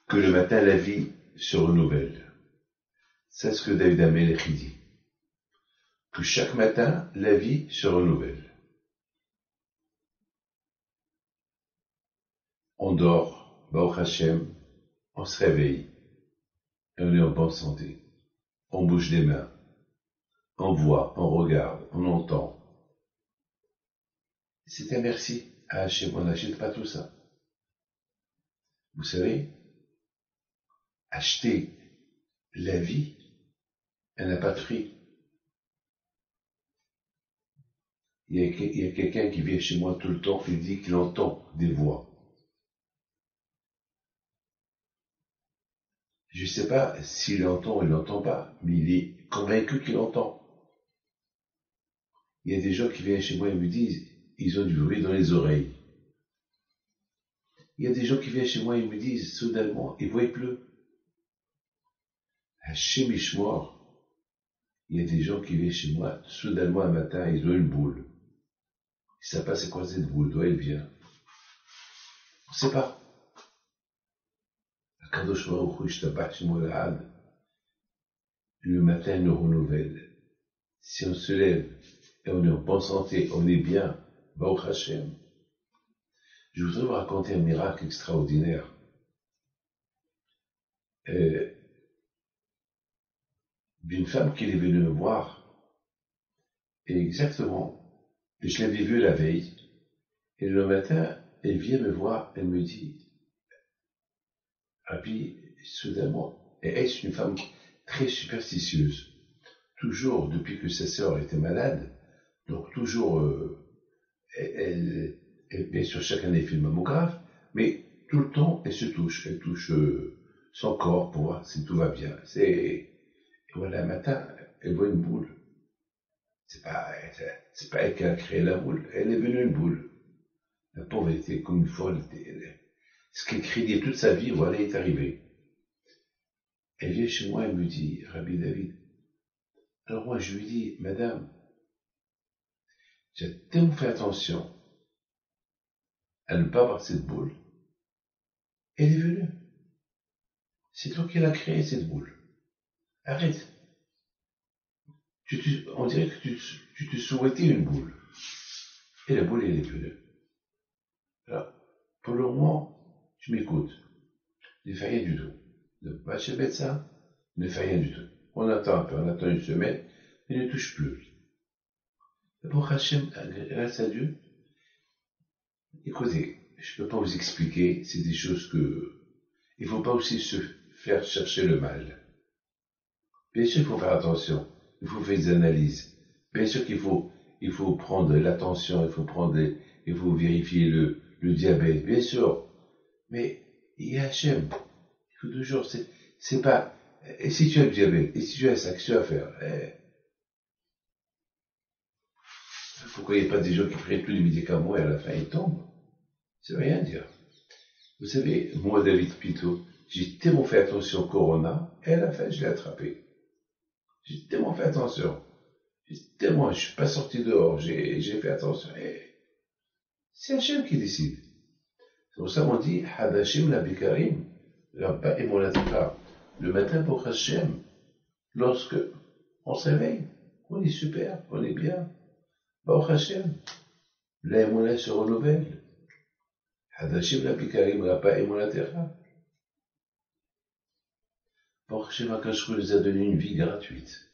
que le matin la vie se renouvelle. C'est ce que David Amelech dit. Que chaque matin la vie se renouvelle. On dort, Baruch Hashem, on se réveille, et on est en bonne santé. On bouge les mains, on voit, on regarde, on entend. C'est un merci à Hashem, on n'achète pas tout ça. Vous savez, acheter la vie, elle n'a pas de prix. Il y a quelqu'un qui vient chez moi tout le temps, il dit qu'il entend des voix. Je ne sais pas s'il entend ou il n'entend pas, mais il est convaincu qu'il entend. Il y a des gens qui viennent chez moi et me disent, ils ont du bruit dans les oreilles. Il y a des gens qui viennent chez moi et me disent, soudainement, il ne voit plus. Hashem Ishmor. Il y a des gens qui viennent chez moi, soudainement un matin, ils ont une boule. Ils ne savent pas c'est quoi cette boule, d'où elle vient. On ne sait pas. Le matin nous renouvelle. Si on se lève et on est en bonne santé, on est bien, Baruch Hashem. Je voudrais vous raconter un miracle extraordinaire. D'une femme qui est venue me voir, et exactement, je l'avais vue la veille, et le matin, elle vient me voir, elle me dit, Rabbi, soudainement, et elle, c'est une femme très superstitieuse. Toujours, depuis que sa sœur était malade, donc toujours, elle bien sûr chaque année fait le mammographe, mais tout le temps, elle touche son corps pour voir si tout va bien. Et voilà, un matin, elle voit une boule. C'est pas elle qui a créé la boule, elle est venue une boule. La pauvre était comme une folle. Ce qu'elle craignait toute sa vie, voilà, est arrivé. Elle vient chez moi et me dit, Rabbi David. Alors moi, je lui dis, Madame, j'ai tellement fait attention à ne pas avoir cette boule. Elle est venue. C'est toi qui l'as créée, cette boule. Arrête. On dirait que tu te souhaitais une boule. Et la boule, elle est venue. Alors, pour le moment, tu m'écoutes. Ne fais rien du tout. Ne va chez le médecin, ne fais rien du tout. On attend un peu, on attend une semaine, et ne touche plus. Pour Hachem, grâce à Dieu, écoutez, je ne peux pas vous expliquer, c'est des choses que... Il ne faut pas aussi se faire chercher le mal. Bien sûr qu'il faut faire attention, il faut faire des analyses. Bien sûr qu'il faut prendre l'attention, il faut vérifier le diabète, bien sûr. Mais il y a Hachem. Il faut toujours, c'est pas, et si tu as le diabète, et si tu as ça, qu'est-ce que tu vas faire? Pourquoi il n'y a pas des gens qui prennent tous les médicaments et à la fin ils tombent? Ça veut rien dire. Vous savez, moi, David Pito, j'ai tellement fait attention au Corona, et à la fin, je l'ai attrapé. J'ai tellement fait attention. Je suis pas sorti dehors, j'ai fait attention. Et c'est Hachem qui décide. C'est pour ça qu'on dit, Hadashim la Bikarim, Rabba et Molataka. Le matin pour Hachem, lorsque on se réveille, on est super, on est bien. Baruch Hashem, la Emouna se renouvelle. Hadashim la Bikarim, Rabba et Molataka. Baruch Hashem, Akashru nous a donné une vie gratuite.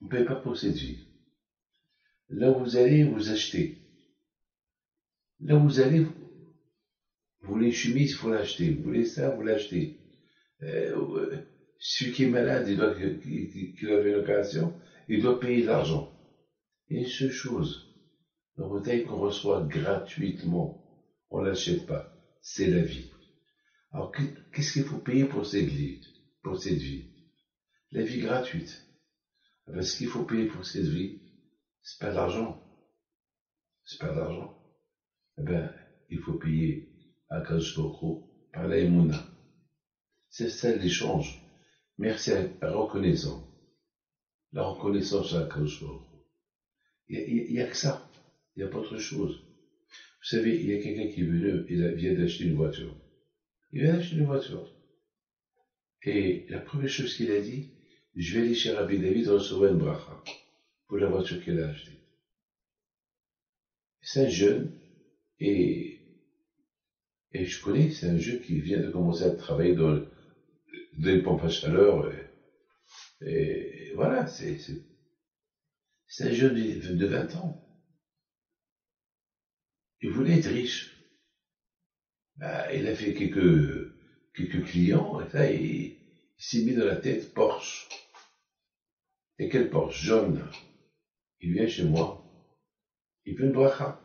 On ne paye pas pour cette vie. Là où vous allez, vous achetez. Là où vous allez, vous voulez une chemise, il faut l'acheter. Vous voulez ça, vous l'achetez. Celui qui est malade, qui a fait une opération, il doit payer de l'argent. Et une seule chose, le bouteille qu'on reçoit gratuitement, on ne l'achète pas. C'est la vie. Alors, qu'est-ce qu'il faut payer pour cette vie? La vie gratuite. Parce qu'il faut payer pour cette vie, c'est pas de l'argent. C'est pas de l'argent. Eh bien, il faut payer à Kadosh Baruch Hu par la Emouna. C'est ça l'échange. Merci à la reconnaissance. La reconnaissance à Kadosh Baruch Hu. Il n'y a que ça. Il n'y a pas autre chose. Vous savez, il y a quelqu'un qui est venu, il vient d'acheter une voiture. Il vient d'acheter une voiture. Et la première chose qu'il a dit, je vais aller chez Rabbi David recevoir une bracha pour la voiture qu'il a achetée. C'est un jeune, et je connais, c'est un jeune qui vient de commencer à travailler dans les pompes à chaleur, et voilà, c'est un jeune de 20 ans. Il voulait être riche. Bah, il a fait quelques clients, et ça, il s'est mis dans la tête Porsche. Et quel Porsche? Jaune. Il vient chez moi. Il veut une bracha.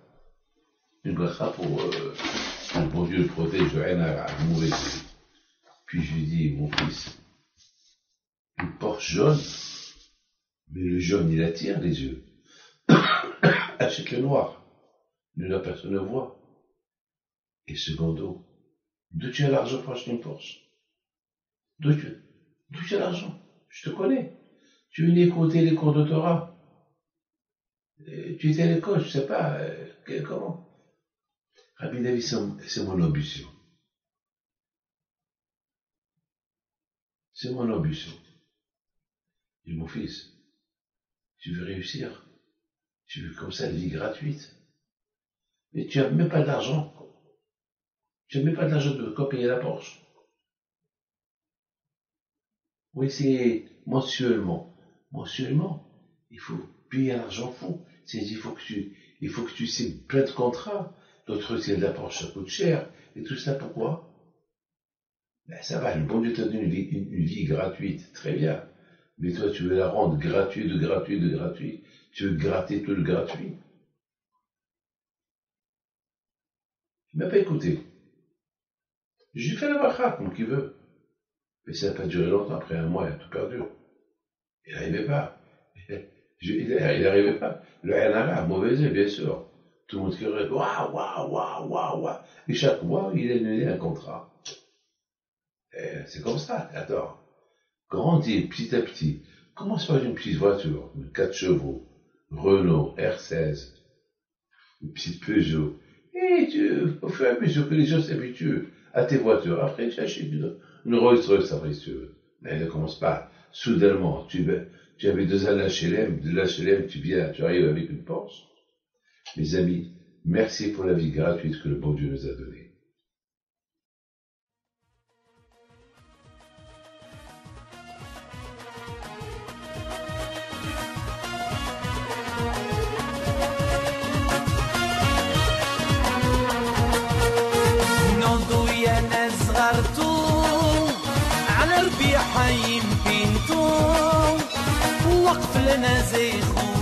Une bracha pour que le bon Dieu le protège de rien à mourir. Puis je lui dis, mon fils, une Porsche jaune, mais le jaune il attire les yeux. Achète le noir. La personne ne voit. Et secondo, d'où tu as l'argent pour acheter une Porsche? D'où tu as l'argent? Je te connais. Tu venais écouter les cours de Torah. Tu étais à l'école, je sais pas, comment? Rabbi David, c'est mon ambition. C'est mon ambition. Je dis, mon fils, tu veux réussir? Tu veux comme ça une vie gratuite? Mais tu n'as même pas d'argent. Tu n'as même pas d'argent de payer la Porsche. Oui, c'est mensuellement. Mensuellement, il faut payer un argent fou. C'est-à-dire, il faut que tu signes plein de contrats. D'autres, c'est de la Porsche, ça coûte cher. Et tout ça, pourquoi? Ben, ça va, le bon Dieu t'a donné une vie gratuite. Très bien. Mais toi, tu veux la rendre gratuite, de gratuit, de gratuit. Tu veux gratter tout le gratuit. Il m'a pas écouté. Je lui fais la bracha, comme qu'il veut. Mais ça n'a pas duré longtemps. Après un mois, il a tout perdu. Il n'arrivait pas. Il n'arrivait pas. Le Hanara, mauvais œil, bien sûr. Tout le monde criait, waouh, waouh, waouh, waouh, waouh. Et chaque mois, il a annulé un contrat. Et c'est comme ça, attends. Grandis petit à petit. Commence par une petite voiture, de 4 chevaux, Renault, R16, une petite Peugeot. Et au fur et à mesure que les gens s'habituent à tes voitures, après tu achètes une Rolls-Royce, après si tu veux. Mais ne commence pas soudainement. Tu avais 2 ans d'HLM, de l'HLM, tu arrives avec une Porsche. Mes amis, merci pour la vie gratuite que le bon Dieu nous a donnée. على ربيع حي بينتو وقف لنا زي خو